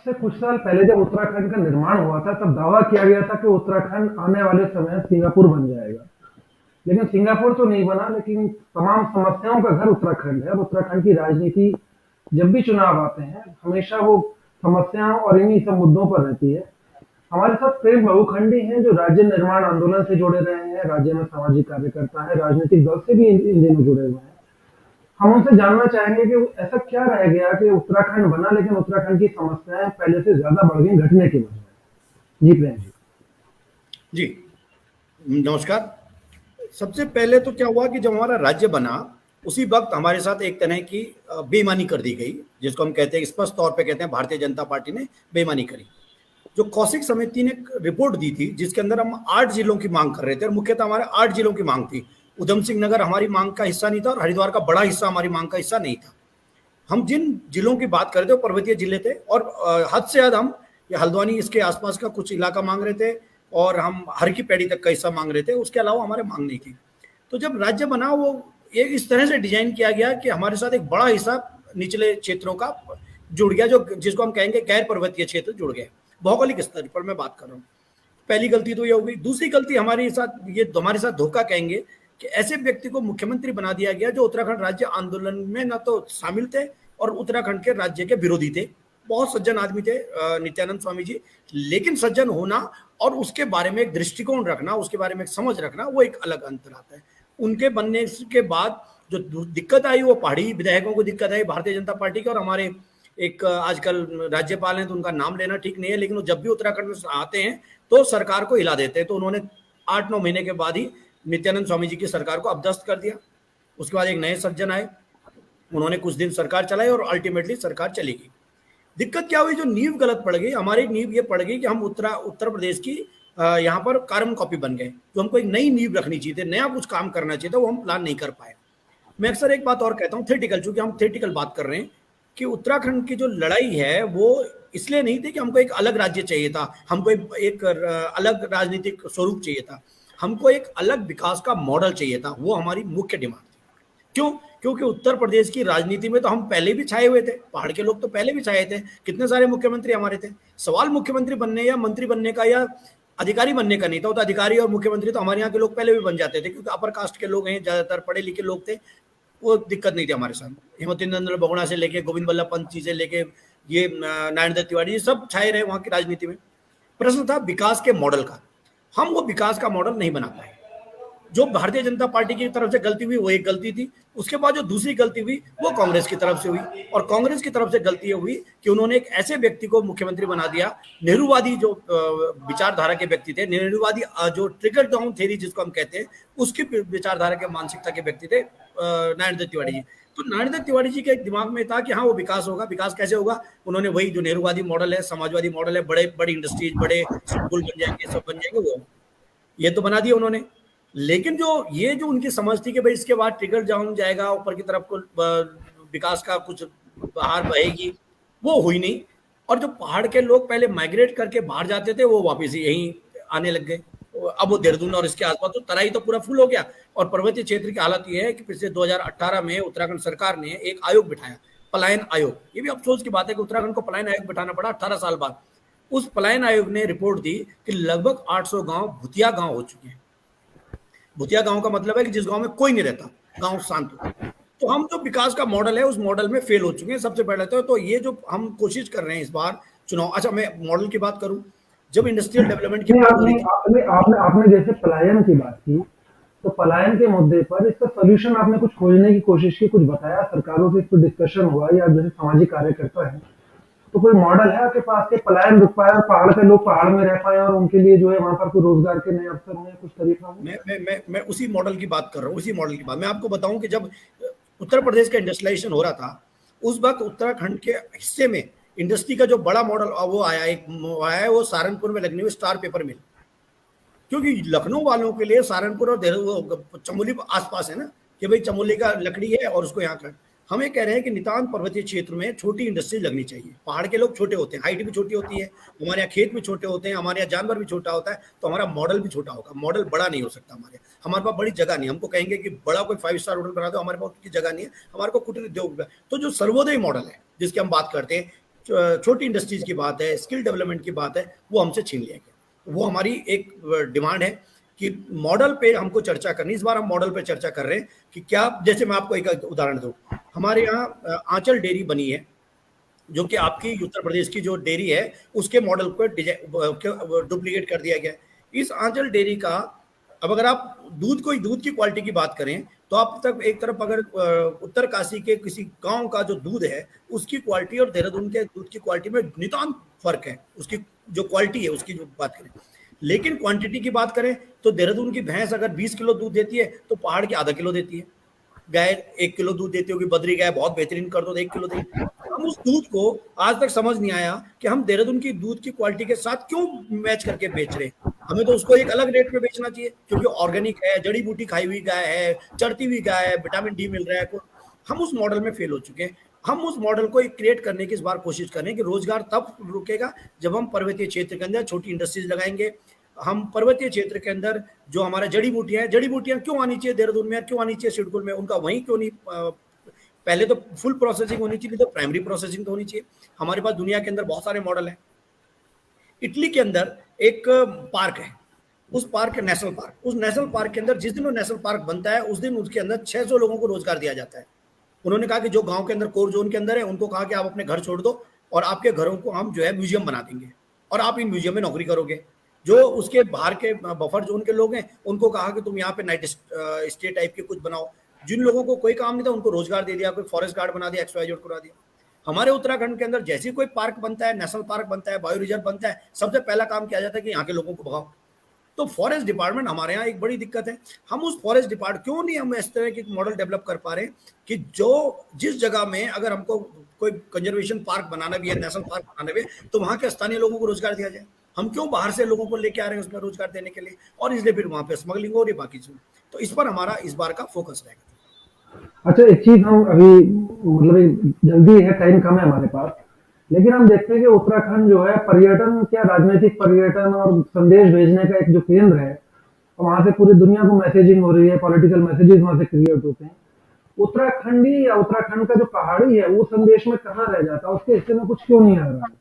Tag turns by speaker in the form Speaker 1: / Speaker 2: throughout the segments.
Speaker 1: से कुछ साल पहले जब उत्तराखंड का निर्माण हुआ था, तब दावा किया गया था कि उत्तराखंड आने वाले समय में सिंगापुर बन जाएगा। लेकिन सिंगापुर तो नहीं बना, लेकिन तमाम समस्याओं का घर उत्तराखंड है। और उत्तराखंड की राजनीति जब भी चुनाव आते हैं, हमेशा वो समस्याओं और इन्हीं सब मुद्दों पर रहती है। हमारे साथ प्रेम बहुखंडी हैं, जो राज्य निर्माण आंदोलन से जुड़े रहे हैं, राज्य में सामाजिक कार्यकर्ता है, राजनीतिक दल से भी इन दिनों जुड़े हुए हैं। हम उनसे जानना चाहेंगे कि ऐसा क्या रह गया कि उत्तराखंड बना, लेकिन उत्तराखंड की समस्याएं पहले से ज्यादा बढ़ गई घटने के बजाय। जी प्रेम जी।
Speaker 2: जी नमस्कार। सबसे पहले तो क्या हुआ कि जब हमारा राज्य बना, उसी वक्त हमारे साथ एक तरह की बेईमानी कर दी गई, जिसको हम कहते हैं, स्पष्ट तौर पे कहते हैं, भारतीय जनता पार्टी ने बेईमानी करी। जो कौशिक समिति ने रिपोर्ट दी थी, जिसके अंदर हम 8 जिलों की मांग कर रहे थे, और मुख्यतः हमारे 8 जिलों की मांग थी। उधम सिंह नगर हमारी मांग का हिस्सा नहीं था, और हरिद्वार का बड़ा हिस्सा हमारी मांग का हिस्सा नहीं था। हम जिन जिलों की बात कर रहे थे वो पर्वतीय जिले थे, और हद से हद हम ये हल्द्वानी इसके आसपास का कुछ इलाका मांग रहे थे, और हम हर की पैड़ी तक का हिस्सा मांग रहे थे। उसके अलावा हमारे मांग नहीं थी। तो जब राज्य बना, वो ये इस तरह से डिजाइन किया गया कि हमारे साथ एक बड़ा हिस्सा निचले क्षेत्रों का जुड़ गया, जो जिसको हम कहेंगे गैर पर्वतीय क्षेत्र जुड़ गए। भौगोलिक स्तर पर मैं बात कर रहा हूँ। पहली गलती तो ये हो गई। दूसरी गलती हमारे साथ धोखा कहेंगे कि ऐसे व्यक्ति को मुख्यमंत्री बना दिया गया जो उत्तराखंड राज्य आंदोलन में न तो शामिल थे और उत्तराखंड के राज्य के विरोधी थे। बहुत सज्जन आदमी थे नित्यानंद स्वामी जी, लेकिन सज्जन होना और उसके बारे में एक दृष्टिकोण रखना, उसके बारे में एक समझ रखना, वो एक अलग अंतर आता है। उनके बनने के बाद जो दिक्कत आई, वो पहाड़ी विधायकों को दिक्कत आई, भारतीय जनता पार्टी के। और हमारे एक आजकल राज्यपाल हैं, तो उनका नाम लेना ठीक नहीं है, लेकिन वो जब भी उत्तराखंड में आते हैं तो सरकार को हिला देते हैं। तो उन्होंने 8-9 महीने के बाद ही नित्यानंद स्वामी जी की सरकार को अपदस्थ कर दिया। उसके बाद एक नए सज्जन आए, उन्होंने कुछ दिन सरकार चलाई और अल्टीमेटली सरकार चली गई। दिक्कत क्या हुई, जो नींव गलत पड़ गई। हमारी नींव ये पड़ गई कि हम उत्तर प्रदेश की यहाँ पर कार्बन कॉपी बन गए। जो हमको एक नई नींव रखनी चाहिए थी, नया कुछ काम करना चाहिए था, वो हम प्लान नहीं कर पाए। मैं अक्सर एक बात और कहता हूँ, थेटिकल, चूंकि हम थेटिकल बात कर रहे हैं, कि उत्तराखंड की जो लड़ाई है वो इसलिए नहीं थी कि हमको एक अलग राज्य चाहिए था, हमको एक अलग राजनीतिक स्वरूप चाहिए था, हमको एक अलग विकास का मॉडल चाहिए था। वो हमारी मुख्य डिमांड थी। क्यों? क्योंकि उत्तर प्रदेश की राजनीति में तो हम पहले भी छाए हुए थे, पहाड़ के लोग तो पहले भी छाए थे, कितने सारे मुख्यमंत्री हमारे थे। सवाल मुख्यमंत्री बनने या मंत्री बनने का या अधिकारी बनने का नहीं था। तो अधिकारी और मुख्यमंत्री तो हमारे यहाँ के लोग पहले भी बन जाते थे, क्योंकि अपर कास्ट के लोग हैं, ज्यादातर पढ़े लिखे लोग थे, वो दिक्कत नहीं थी हमारे साथ। हेमंत बहुगुणा से लेके गोविंद बल्लभ पंत जी से लेके ये नारायण दत्त तिवारी जी, सब छाए रहे वहां की राजनीति में। प्रश्न था विकास के मॉडल का। हम वो विकास का मॉडल नहीं बना पाए। जो भारतीय जनता पार्टी की तरफ से गलती हुई वो एक गलती थी। उसके बाद जो दूसरी गलती हुई वो कांग्रेस की तरफ से हुई, और कांग्रेस की तरफ से गलती हुई कि उन्होंने एक ऐसे व्यक्ति को मुख्यमंत्री बना दिया, नेहरूवादी जो विचारधारा के व्यक्ति थे, नेहरूवादी जो ट्रिकल डाउन थ्योरी जिसको हम कहते हैं, उसकी विचारधारा के मानसिकता के व्यक्ति थे नारायण दत्त तिवारी जी। तो नारायण दत्त तिवारी जी के दिमाग में था कि हाँ, वो विकास होगा। विकास कैसे होगा? उन्होंने वही जो नेहरूवादी मॉडल है, समाजवादी मॉडल है, बड़ी इंडस्ट्रीज, बड़े स्कूल बन जाएंगे, सब बन जाएंगे, वो ये तो बना दिया उन्होंने। लेकिन जो उनकी समझ थी कि भाई इसके बाद ट्रिकल डाउन जाएगा, ऊपर की तरफ को विकास का कुछ बाहर बहेगी, वो हुई नहीं। और जो पहाड़ के लोग पहले माइग्रेट करके बाहर जाते थे, वो वापस यहीं आने लग गए। अब वो देहरादून और इसके आसपास तो तराई तो पूरा फुल हो गया। और पर्वतीय क्षेत्र की हालत ये है कि पिछले 2018 में उत्तराखंड सरकार ने एक आयोग बिठाया, पलायन आयोग। ये भी अफसोस की बात है कि उत्तराखंड को पलायन आयोग बिठाना पड़ा 18 साल बाद। उस पलायन आयोग ने रिपोर्ट दी कि लगभग 800 गांव भूतिया गांव हो चुके हैं। भूतिया गांव का मतलब है कि जिस गांव में कोई नहीं रहता, गांव शांत हो। तो हम जो विकास का मॉडल है, उस मॉडल में फेल हो चुके हैं सबसे पहले तो ये जो हम कोशिश कर रहे हैं इस बार चुनाव। अच्छा, मैं मॉडल की बात करूं, जब इंडस्ट्रियल डेवलपमेंट की बात हो रही थी,
Speaker 1: आपने जैसे पलायन की बात की, तो पलायन के मुद्दे पर इसका सोल्यूशन आपने कुछ खोजने की कोशिश की, कुछ बताया, सरकारों से कुछ डिस्कशन हुआ, या जैसे सामाजिक कार्यकर्ता है तो कोई मॉडल है आपके पास के पलायन रुक पाए और पहाड़ के लोग पहाड़ में रह पाए और उनके लिए जो है वहां पर कोई रोजगार के नए अवसर हुए, कुछ तरीका हो?
Speaker 2: मैं उसी मॉडल की बात कर रहा हूँ। उसी मॉडल की बात मैं आपको बताऊं कि जब उत्तर प्रदेश का इंडस्ट्रियलाइजेशन हो रहा था, उस वक्त उत्तराखंड के हिस्से में इंडस्ट्री का जो बड़ा मॉडल वो आया है, वो सहारनपुर में लगने हुए स्टार पेपर मिल। क्योंकि लखनऊ वालों के लिए सहारनपुर और चमोली आसपास है ना, कि भाई चमोली का लकड़ी है और उसको यहाँ कर। हम ये कह रहे हैं कि नितांत पर्वतीय क्षेत्र में छोटी इंडस्ट्री लगनी चाहिए। पहाड़ के लोग छोटे होते हैं, हाइट भी छोटी होती है, हमारे यहाँ खेत भी छोटे होते हैं, हमारे यहाँ जानवर भी छोटा होता है, तो हमारा मॉडल भी छोटा होगा। मॉडल बड़ा नहीं हो सकता हमारे पास बड़ी जगह नहीं। हमको कहेंगे कि बड़ा कोई 5 स्टार होटल बना दो, हमारे पास उसकी जगह नहीं है, हमारे को कुटीर उद्योग। तो जो सर्वोदय मॉडल है जिसकी हम बात करते हैं, छोटी इंडस्ट्रीज की बात है, स्किल डेवलपमेंट की बात है, वो हमसे छीन लिया गया। वो हमारी एक डिमांड है कि मॉडल पे हमको चर्चा करनी। इस बार हम मॉडल पे चर्चा कर रहे हैं कि क्या, जैसे मैं आपको एक उदाहरण दूं, हमारे यहाँ आंचल डेयरी बनी है, जो कि आपकी उत्तर प्रदेश की जो डेयरी है उसके मॉडल को डुप्लीकेट कर दिया गया। इस आंचल डेयरी का, अब अगर आप दूध की क्वालिटी की बात करें तो आप तक एक तरफ अगर उत्तरकाशी के किसी गांव का जो दूध है उसकी क्वालिटी और देहरादून के दूध की क्वालिटी में नितांत फर्क है, उसकी जो क्वालिटी है उसकी जो बात करें। लेकिन क्वांटिटी की बात करें तो देहरादून की भैंस अगर 20 किलो दूध देती है तो पहाड़ की आधा किलो देती है। गाय 1 किलो दूध देती होगी, बद्री गाय बहुत बेहतरीन कर दो 1 किलो देगी। हम उस दूध को आज तक समझ नहीं आया कि हम देहरादून की दूध की क्वालिटी के साथ क्यों मैच करके बेच रहे हैं। हमें तो उसको एक अलग रेट पे बेचना चाहिए, क्योंकि ऑर्गेनिक है, जड़ी बूटी खाई हुई गाय है, चढ़ती हुई गाय है, विटामिन डी मिल रहा है। हम उस मॉडल में फेल हो चुके हैं। हम उस मॉडल को क्रिएट करने की इस बार कोशिश कर रहे हैं कि रोजगार तब रुकेगा जब हम पर्वतीय क्षेत्र के अंदर छोटी इंडस्ट्रीज लगाएंगे। हम पर्वतीय क्षेत्र के अंदर जो हमारा जड़ी बूटियां क्यों आनी चाहिए देहरादून में, क्यों आनी चाहिए सिडकुल में, उनका वहीं क्यों नहीं, पहले तो फुल प्रोसेसिंग होनी चाहिए, तो प्राइमरी प्रोसेसिंग तो होनी चाहिए। हमारे पास दुनिया के अंदर बहुत सारे मॉडल हैं। इटली के अंदर एक पार्क है, उस पार्क है नेशनल पार्क। उस नेशनल पार्क के अंदर जिस दिन वो नेशनल पार्क बनता है उस दिन उसके अंदर 600 लोगों को रोजगार दिया जाता है। उन्होंने कहा कि जो गांव के अंदर कोर जोन के अंदर है उनको कहा कि आप अपने घर छोड़ दो और आपके घरों को हम जो है म्यूजियम बना देंगे और आप इन म्यूजियम में नौकरी करोगे। जो उसके बाहर के बफर जोन के लोग हैं उनको कहा कि तुम यहाँ पे नाइट स्टे टाइप के कुछ बनाओ। जिन लोगों को कोई काम नहीं था उनको रोजगार दे दिया, कोई फॉरेस्ट गार्ड बना दिया, XYZ करा दिया। हमारे उत्तराखंड के अंदर जैसे कोई पार्क बनता है, नेशनल पार्क बनता है, बायो रिजर्व बनता है, सबसे पहला काम किया जाता है कि यहाँ के लोगों को भगाओ। तो फॉरेस्ट डिपार्टमेंट हमारे यहाँ एक बड़ी दिक्कत है। हम उस फॉरेस्ट डिपार्टमेंट क्यों नहीं हम इस तरह की मॉडल डेवलप कर पा रहे कि जो जिस जगह में अगर हमको कोई कंजर्वेशन पार्क बनाना भी है, नेशनल पार्क बनाना भी है, तो वहाँ के स्थानीय लोगों को रोजगार दिया जाए। हम क्यों बाहर से लोगों को लेके आ रहे हैं उसमें रोजगार देने के लिए, और इसलिए फिर वहाँ पे स्मगलिंग हो रही है बाकी चीज। तो इस पर हमारा इस बार का फोकस रहेगा।
Speaker 1: अच्छा, एक चीज हम अभी मतलब जल्दी है, टाइम कम है हमारे पास, लेकिन हम देखते हैं कि उत्तराखंड जो है पर्यटन, क्या राजनीतिक पर्यटन और संदेश भेजने का एक जो केंद्र है, वहां से पूरी दुनिया को मैसेजिंग हो रही है, पॉलिटिकल मैसेजेस वहां से क्रिएट होते हैं। उत्तराखंडी या उत्तराखंड का जो पहाड़ी है वो संदेश में कहाँ रह जाता है, उसके हिस्से में कुछ क्यों नहीं आ रहा है?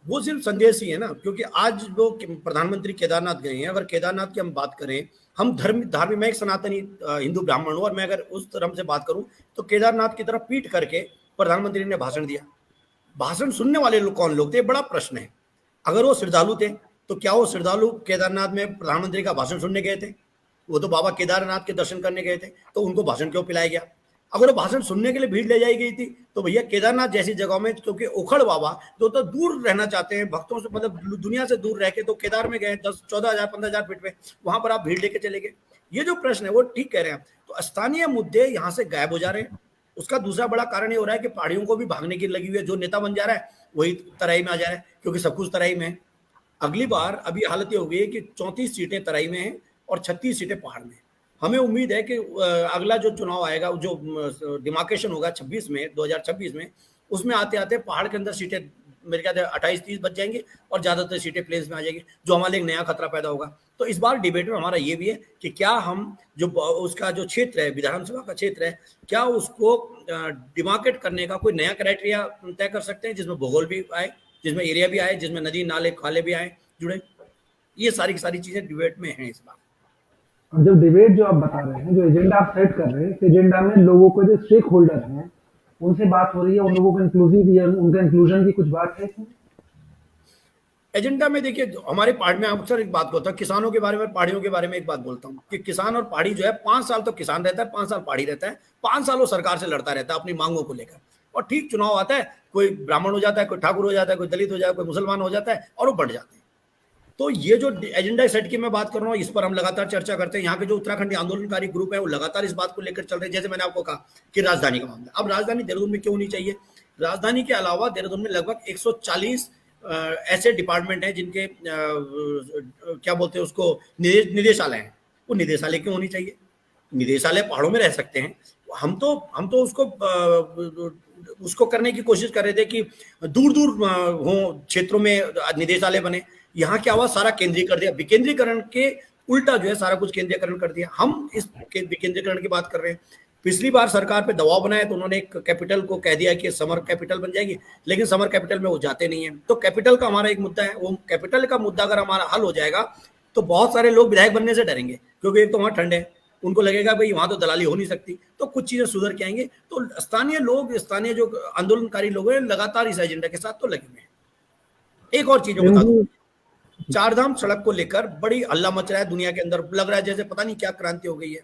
Speaker 2: वो सिर्फ संदेश ही है ना, क्योंकि आज जो प्रधानमंत्री केदारनाथ गए हैं, अगर केदारनाथ की हम बात करें, हम धार्मिक, मैं एक सनातनी हिंदू ब्राह्मण हूं, और मैं अगर उस तरह से बात करूं तो केदारनाथ की तरफ पीठ करके प्रधानमंत्री ने भाषण दिया। भाषण सुनने वाले लोग कौन लोग थे, बड़ा प्रश्न है। अगर वो श्रद्धालु थे तो क्या वो श्रद्धालु केदारनाथ में प्रधानमंत्री का भाषण सुनने गए थे? वो तो बाबा केदारनाथ के दर्शन करने गए थे, तो उनको भाषण क्यों पिलाया गया? अगर वो भाषण सुनने के लिए भीड़ ले जाई गई थी तो भैया केदारनाथ जैसी जगहों में, क्योंकि उखड़ बाबा जो तो दूर रहना चाहते हैं भक्तों से, मतलब दुनिया से दूर रह के, तो केदार में गए 10-14,000 15,000 फीट पे, वहां पर आप भीड़ लेके चले गए। ये जो प्रश्न है वो ठीक कह रहे हैं। तो स्थानीय मुद्दे यहाँ से गायब हो जा रहे हैं। उसका दूसरा बड़ा कारण ये हो रहा है कि पहाड़ियों को भी भागने की लगी हुई है। जो नेता बन जा रहा है वही तराई में आ जा रहा है, क्योंकि सब कुछ तराई में है। अगली बार अभी हालत ये हो गई है कि 34 सीटें तराई में हैं और 36 सीटें पहाड़ में। हमें उम्मीद है कि अगला जो चुनाव आएगा, जो डिमार्केशन होगा 2026 में, उसमें आते आते पहाड़ के अंदर सीटें मेरे ख्याल से 28-30 बच जाएंगी और ज्यादातर सीटें प्लेन्स में आ जाएगी, जो हमारे एक नया खतरा पैदा होगा। तो इस बार डिबेट में हमारा ये भी है कि क्या हम जो उसका जो क्षेत्र है, विधानसभा का क्षेत्र है, क्या उसको डिमार्केट करने का कोई नया क्राइटेरिया तय कर सकते हैं, जिसमें भूगोल भी आए, जिसमें एरिया भी आए, जिसमें नदी नाले खाले भी आए जुड़े। ये सारी की सारी चीजें डिबेट में हैं इस बार।
Speaker 1: जो डिबेट जो आप बता रहे हैं, जो एजेंडा आप सेट कर रहे हैं, एजेंडा में लोगों को, जो स्टेक होल्डर हैं, उनसे बात हो रही है, उन लोगों को इंक्लूसिव या उनका इंक्लूजन की कुछ बात है इसमें?
Speaker 2: एजेंडा में देखिए, हमारे पहाड़ में अक्सर एक बात होता है, किसानों के बारे में, पहाड़ियों के बारे में एक बात बोलता हूँ कि किसान और पहाड़ी जो है 5 साल तो किसान रहता है, 5 साल पहाड़ी रहता है, 5 साल वो सरकार से लड़ता रहता है अपनी मांगों को लेकर। और ठीक चुनाव आता है, कोई ब्राह्मण हो जाता है, कोई ठाकुर हो जाता है, कोई दलित हो जाता है, कोई मुसलमान हो जाता है, और वो बढ़ जाते हैं। तो ये जो एजेंडा सेट की मैं बात कर रहा हूँ, इस पर हम लगातार चर्चा करते हैं। यहाँ के जो उत्तराखंडी आंदोलनकारी ग्रुप है वो लगातार इस बात को लेकर चल रहे हैं। जैसे मैंने आपको कहा कि राजधानी का मामला, अब राजधानी देहरादून में क्यों नहीं चाहिए? राजधानी के अलावा देहरादून में लगभग 140 ऐसे डिपार्टमेंट हैं जिनके क्या बोलते हैं उसको, निदेशालय हैं। वो निदेशालय क्यों होनी चाहिए? निदेशालय पहाड़ों में रह सकते हैं। हम तो उसको करने की कोशिश कर रहे थे कि दूर दूर हो क्षेत्रों में निदेशालय बने। यहाँ क्या हुआ, सारा केंद्रीय कर दिया। विकेंद्रीकरण के उल्टा जो है सारा कुछ केंद्रीयकरण कर दिया। हम इस विकेंद्रीकरण की बात कर रहे हैं। पिछली बार सरकार पे दबाव बनाया तो उन्होंने एक कैपिटल को कह दिया कि समर कैपिटल बन जाएगी, लेकिन समर कैपिटल में वो जाते नहीं है। तो कैपिटल का हमारा एक मुद्दा है, वो कैपिटल का मुद्दा अगर हमारा हल हो जाएगा तो बहुत सारे लोग विधायक बनने से डरेंगे, क्योंकि एक तो वहाँ ठंड है, उनको लगेगा भाई वहाँ तो दलाली हो नहीं सकती, तो कुछ चीजें सुधर के आएंगे। तो स्थानीय लोग, स्थानीय जो आंदोलनकारी लोग हैं, लगातार इस एजेंडा के साथ तो लगे हुए हैं। एक और चीज बता दूं, चारधाम सड़क को लेकर बड़ी हल्ला मच रहा है दुनिया के अंदर, लग रहा है जैसे पता नहीं क्या क्रांति हो गई है।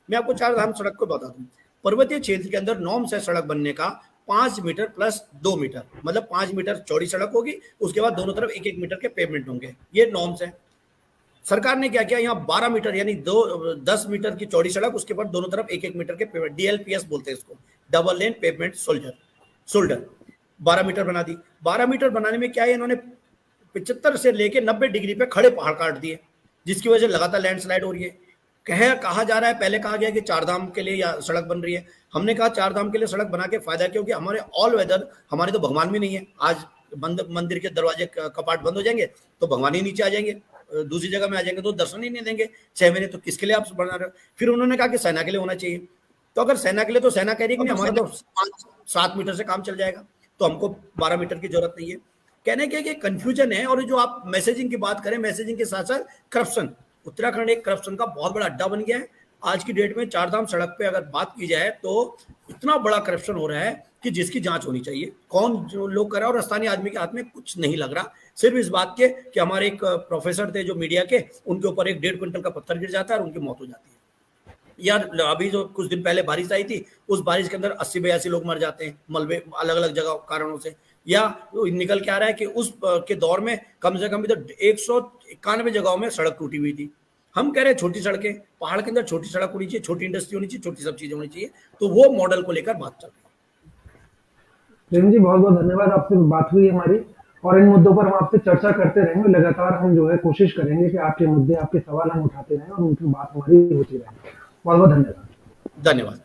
Speaker 2: मैं आपको चारधाम सड़क को बता दूं, पर्वतीय क्षेत्र के अंदर नॉर्म्स है सड़क बनने का 5 मीटर प्लस 2 मीटर, मतलब 5 मीटर चौड़ी सड़क होगी, उसके बाद दोनों तरफ 1-1 मीटर के पेवमेंट होंगे, ये नॉर्म्स है। सरकार ने क्या किया, यहाँ 12 मीटर यानी 10 मीटर की चौड़ी सड़क, उसके बाद दोनों तरफ 1-1 मीटर के पेवमेंट, डीएलपीएस बोलते हैं इसको, double lane pavement shoulder, 12 metre बना दी। 12 मीटर बनाने में क्या है, इन्होंने 75 से लेके 90 डिग्री पे खड़े पहाड़ काट दिए, जिसकी वजह से लगातार लैंडस्लाइड हो रही है। कहा जा रहा है, पहले कहा गया कि चारधाम के लिए या सड़क बन रही है, हमने कहा चारधाम के लिए सड़क बना के फायदा, क्योंकि हमारे ऑल वेदर, हमारे तो भगवान भी नहीं है। आज बंद मंदिर के दरवाजे कपाट बंद हो जाएंगे तो भगवान ही नीचे आ जाएंगे, दूसरी जगह में आ जाएंगे तो दर्शन ही नहीं देंगे 6 महीने, तो किसके लिए आप बना रहे हो। फिर उन्होंने कहा कि सेना के लिए होना चाहिए, तो अगर सेना के लिए, तो सेना कह रही है कि हमारा तो 5-7 मीटर से काम चल जाएगा, तो हमको 12 मीटर की जरूरत नहीं है। कहने के कंफ्यूजन है। और जो आप मैसेजिंग की बात करें, मैसेजिंग के साथ साथ करप्शन, उत्तराखंड एक करप्शन का बहुत बड़ा अड्डा बन गया है। आज की डेट में चारधाम सड़क पे अगर बात की जाए तो इतना बड़ा करप्शन हो रहा है कि जिसकी जांच होनी चाहिए, कौन जो लोग कर रहा है, और स्थानीय आदमी के हाथ में कुछ नहीं लग रहा, सिर्फ इस बात के कि हमारे एक प्रोफेसर थे जो मीडिया के, उनके ऊपर 1-1.5 क्विंटल का पत्थर गिर जाता है और उनकी मौत हो जाती है। यार अभी जो कुछ दिन पहले बारिश आई थी, उस बारिश के अंदर 80-82 लोग मर जाते हैं मलबे, अलग अलग जगह कारणों से। या निकल के आ रहा है कि उस के दौर में कम से कम इधर 191 जगहों में सड़क टूटी हुई थी। हम कह रहे हैं छोटी सड़कें, पहाड़ के अंदर छोटी सड़क होनी चाहिए, छोटी इंडस्ट्री होनी चाहिए, छोटी सब चीजें होनी चाहिए, तो वो मॉडल को लेकर बात चल रही है।
Speaker 1: प्रेम जी, बहुत बहुत धन्यवाद, आपसे बात हुई हमारी, और इन मुद्दों पर हम आपसे चर्चा करते रहेंगे। लगातार हम जो है कोशिश करेंगे कि आपके मुद्दे, आपके सवाल हम उठाते रहें और उनकी बात हमारी होती रहे। बहुत बहुत धन्यवाद।
Speaker 2: धन्यवाद।